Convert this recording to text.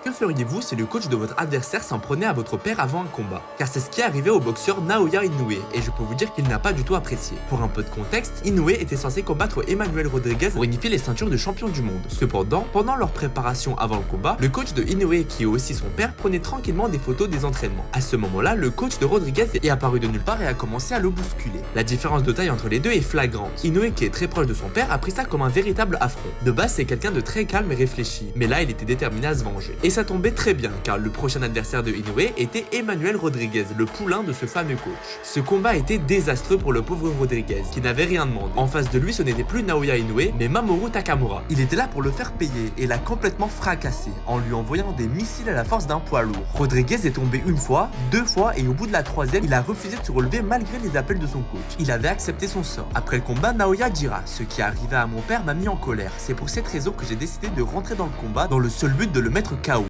Que feriez-vous si le coach de votre adversaire s'en prenait à votre père avant un combat? Car c'est ce qui est arrivé au boxeur Naoya Inoue, et je peux vous dire qu'il n'a pas du tout apprécié. Pour un peu de contexte, Inoue était censé combattre Emmanuel Rodriguez pour unifier les ceintures de champion du monde. Cependant, pendant leur préparation avant le combat, le coach de Inoue, qui est aussi son père, prenait tranquillement des photos des entraînements. À ce moment-là, le coach de Rodriguez est apparu de nulle part et a commencé à le bousculer. La différence de taille entre les deux est flagrante. Inoue, qui est très proche de son père, a pris ça comme un véritable affront. De base, c'est quelqu'un de très calme et réfléchi, mais là, il était déterminé à se venger. Et ça tombait très bien, car le prochain adversaire de Inoue était Emmanuel Rodriguez, le poulain de ce fameux coach. Ce combat était désastreux pour le pauvre Rodriguez, qui n'avait rien demandé. En face de lui, ce n'était plus Naoya Inoue, mais Mamoru Takamura. Il était là pour le faire payer et l'a complètement fracassé, en lui envoyant des missiles à la force d'un poids lourd. Rodriguez est tombé une fois, deux fois, et au bout de la troisième, il a refusé de se relever malgré les appels de son coach. Il avait accepté son sort. Après le combat, Naoya dira: ce qui est arrivé à mon père m'a mis en colère. C'est pour cette raison que j'ai décidé de rentrer dans le combat dans le seul but de le mettre KO.